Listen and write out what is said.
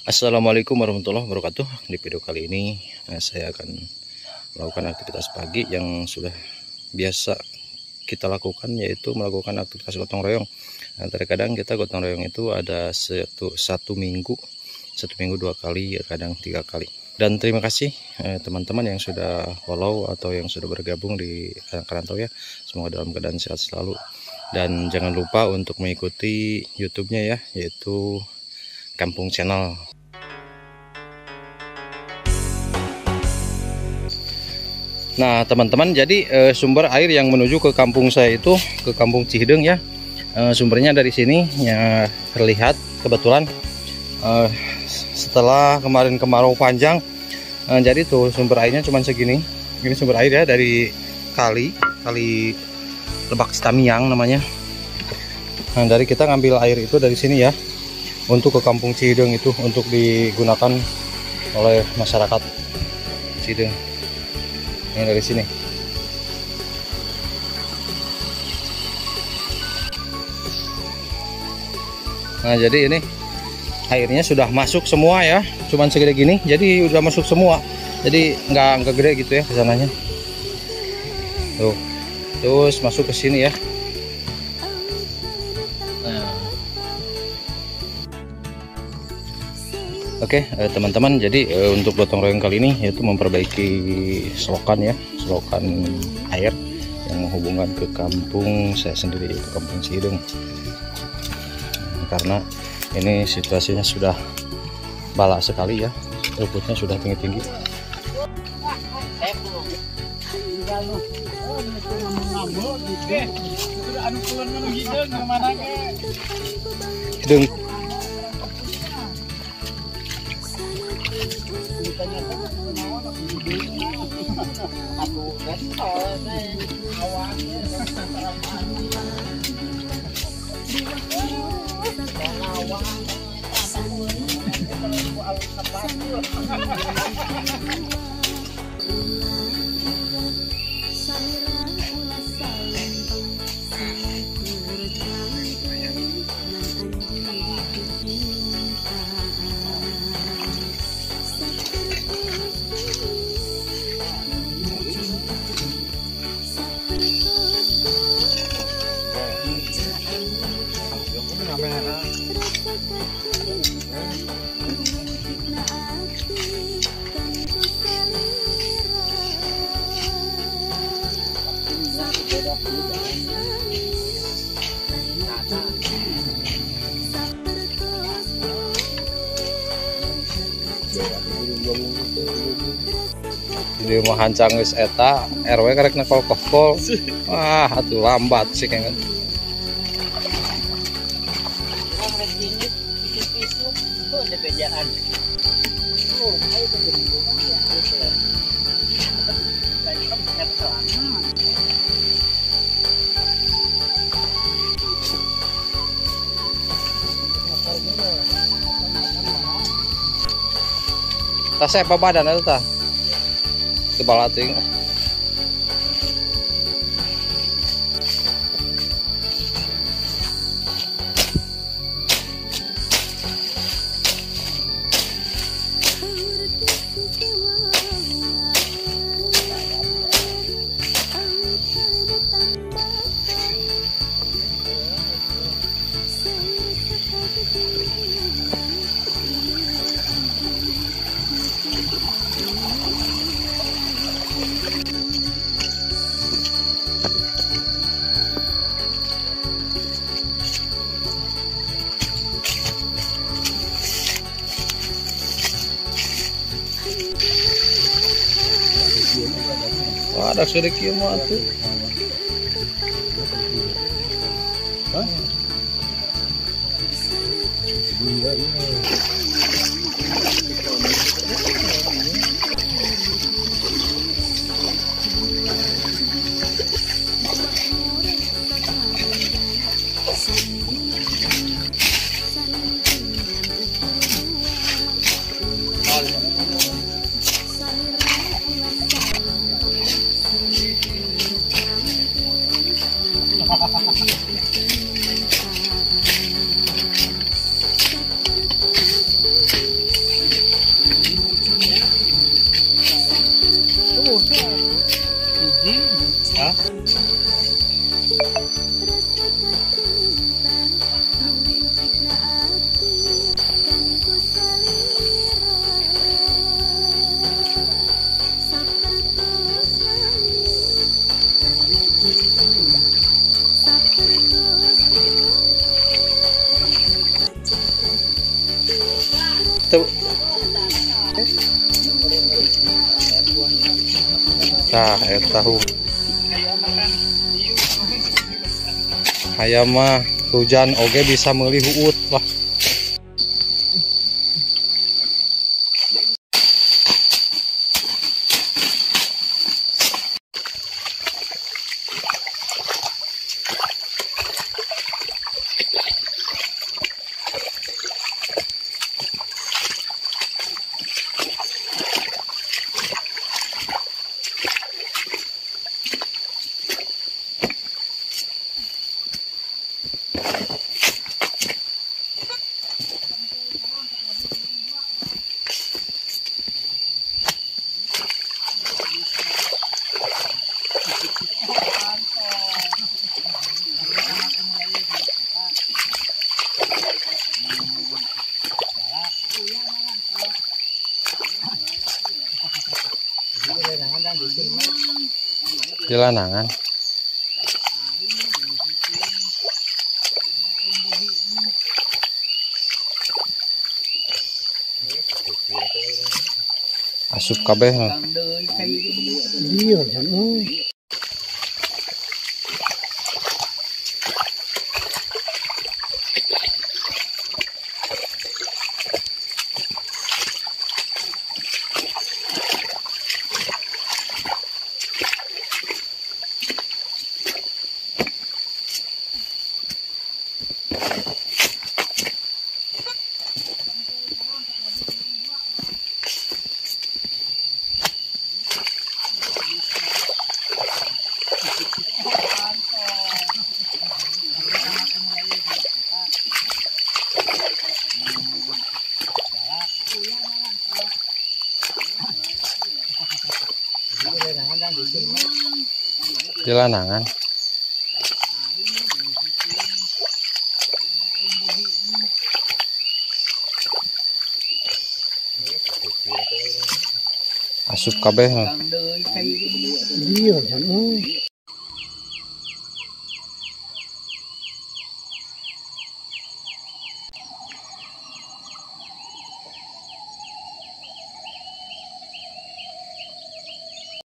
Assalamualaikum warahmatullahi wabarakatuh. Di video kali ini saya akan melakukan aktivitas pagi yang sudah biasa kita lakukan, yaitu melakukan aktivitas gotong royong. Terkadang kita gotong royong itu ada satu minggu 2 kali, kadang 3 kali. Dan terima kasih teman-teman yang sudah follow atau yang sudah bergabung di Karantau ya. Semoga dalam keadaan sehat selalu. Dan jangan lupa untuk mengikuti YouTube-nya ya, yaitu Kampung Channel. Nah teman-teman, jadi sumber air yang menuju ke kampung saya itu ke Kampung Cihideng ya, sumbernya dari sini ya, terlihat kebetulan setelah kemarin kemarau panjang, jadi tuh sumber airnya cuma segini. Ini sumber air ya dari kali Lebak Stamiang namanya. Nah dari kita ngambil air itu dari sini ya, untuk ke Kampung Cihideng itu untuk digunakan oleh masyarakat Cihideng. Ini dari sini. Nah jadi ini airnya sudah masuk semua ya, cuman segede gini, jadi udah masuk semua, jadi nggak gede gitu ya kesananya. Tuh, terus masuk ke sini ya. Oke teman-teman, jadi untuk gotong royong kali ini yaitu memperbaiki selokan ya, selokan air yang menghubungkan ke kampung saya sendiri, yaitu Kampung Cihideng. Karena ini situasinya sudah balak sekali ya, rumputnya sudah tinggi-tinggi. Hideng. Di rumah hancang geus eta RW karek nekol-kokol. Wah, atuh lambat sih kan. Tasnya apa badan itu tah? Kebalating. Wah, ada sedikit mah tuh. Hah? Hah? Tuh. Nah, air tahu. Hayam mah hujan oge bisa meuli huut lah. Jelanangan. Asup kabeh. Iya, jelanangan. Asup kabeh. Iya,